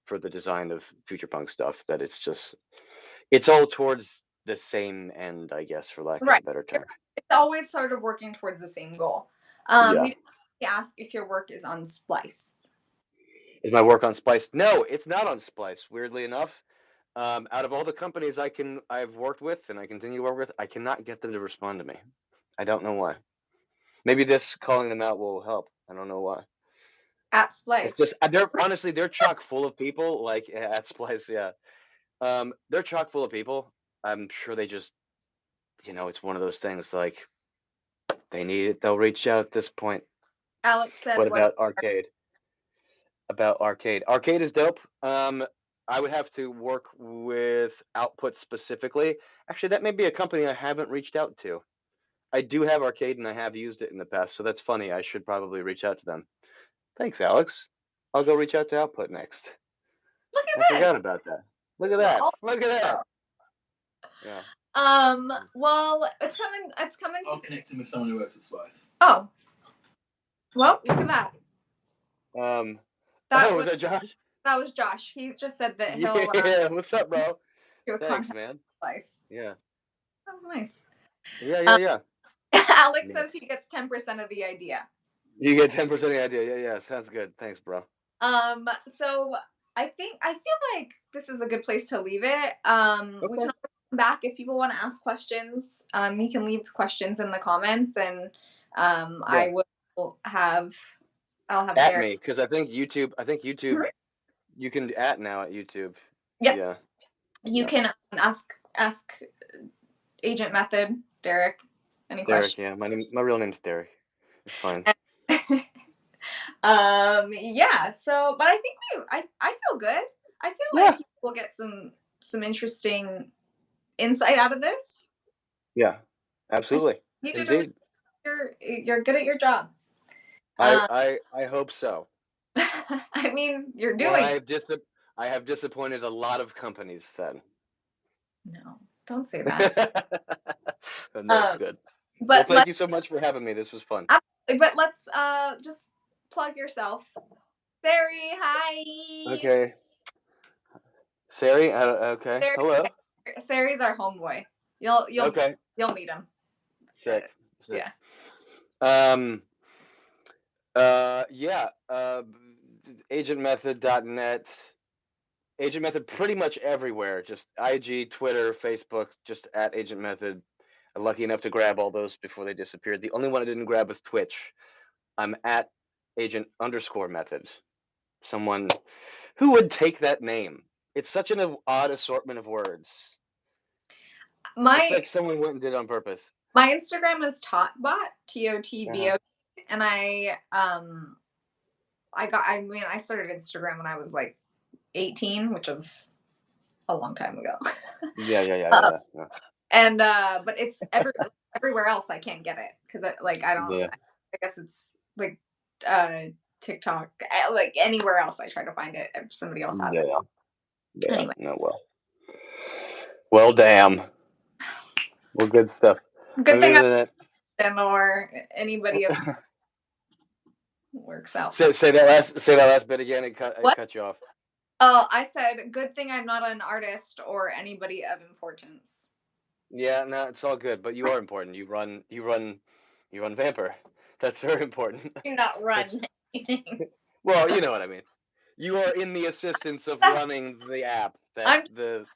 for the design of future punk stuff that it's all towards the same end, I guess, for lack of right. a better term. It's always sort of working towards the same goal. Yeah. We did ask if your work is on Splice. Is my work on Splice? No, it's not on Splice, weirdly enough. Out of all the companies I've worked with and I continue to work with, I cannot get them to respond to me. I don't know why. Maybe this calling them out will help. I don't know why. At It's Splice. just they're honestly they're chock full of people like at Splice, yeah. They're chock full of people. I'm sure they just it's one of those things like they need it, they'll reach out at this point. Alex said, What "What?" about arcade? About arcade. Arcade is dope. I would have to work with Output specifically. Actually, that may be a company I haven't reached out to. I do have arcade and I have used it in the past, so that's funny. I should probably reach out to them. Thanks, Alex. I'll go reach out to Output next. Look I at forgot this. about that. Look This at is that. all. Look at that. Yeah. Well, it's coming. It's coming. I'll connect him with someone who works at Spice. Oh, well, look at that. Um. That Oh, was was that Josh? that was Josh. He just said that he'll Yeah. What's up, bro? do a Thanks, contact man. advice. Yeah. That was nice. Yeah. Yeah. Um, Yeah. Alex says he Nice. gets 10% of the idea. You get 10% of the idea. Yeah. Yeah. Sounds good. Thanks, bro. So I feel like this is a good place to leave it. We Okay. can always come back if people want to ask questions. You can leave questions in the comments, and Yeah. I will have I'll have At Derek. me, because I think YouTube. You can at now at YouTube. Yep, Yeah. you Yeah. can ask Agent Method, Derek, any Derek. questions. Yeah. My real name's Derek. It's fine. Yeah, so but I think I feel good. I feel like Yeah. people will get some interesting insight out of this. Yeah. I think Absolutely. you did a really Indeed. you're good at your job. I Um, I I hope so. I mean, you're Or doing it. I have disappointed a lot of companies then. No, don't say that. No, it's Um, good. Well, but thank let's you so much for having me. This was fun. just plug yourself. Sari, hi. Okay. Sari, okay. Sari, Hello. Sari's our homeboy. You'll Okay. you'll meet him. Uh, Sick. Sick. yeah. Um, Yeah. Agentmethod.net. Agent Method pretty much everywhere. Just IG, Twitter, Facebook, just at Agent Method. I'm lucky enough to grab all those before they disappeared. The only one I didn't grab was Twitch. I'm at Agent_Method. Someone who would take that name? It's such an odd assortment of words. It's My like someone went and did it on purpose. my Instagram is Totbot, Uh-huh. TOTBO, and I started Instagram when I was like 18, which was a long time ago. Yeah, yeah, yeah, Um, yeah, yeah. and but it's everywhere else I can't get it because I don't. Yeah, I guess it's like uh TikTok, like anywhere else I try to find it, if somebody else has yeah, it. yeah, yeah. Anyway, No, well, damn. Well, good stuff. good On the thing internet. I'm or anybody works out. Say that last bit again. I What? cut you off. Oh, I said, good thing I'm not an artist or anybody of importance. Yeah, no, it's all good. But you are important. You run Vampr. That's very important. Do not That's run anything. well, you know what I mean. You are in the assistance of running the app. That I'm the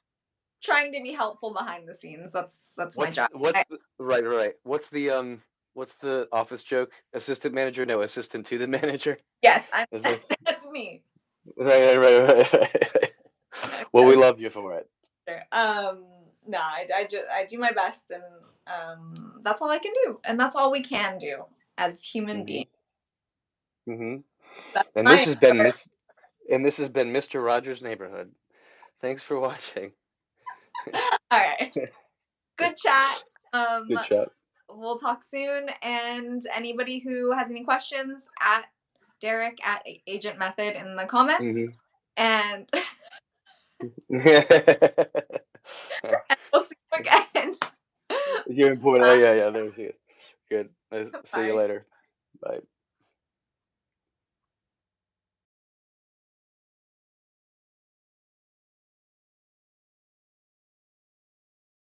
trying to be helpful behind the scenes. That's my job. what's the, right. What's the office joke? Assistant manager? No, assistant to the manager. Yes, I'm. Is that That's me. right. Well, we Yes. love you for it. Sure. No, I do my best, and that's all I can do, and that's all we can do as human Hmm. beings. Hmm. That's And my. this has been Mr. Rogers' Neighborhood. Thanks for watching. All right. Good chat. Um, Good chat. we'll talk soon. And anybody who has any questions, at Derek at Agent Method in the comments. Hmm. And, You're and we'll see you again. important. Oh, yeah, yeah. There she is. Good. I'll see you Bye. later. Bye.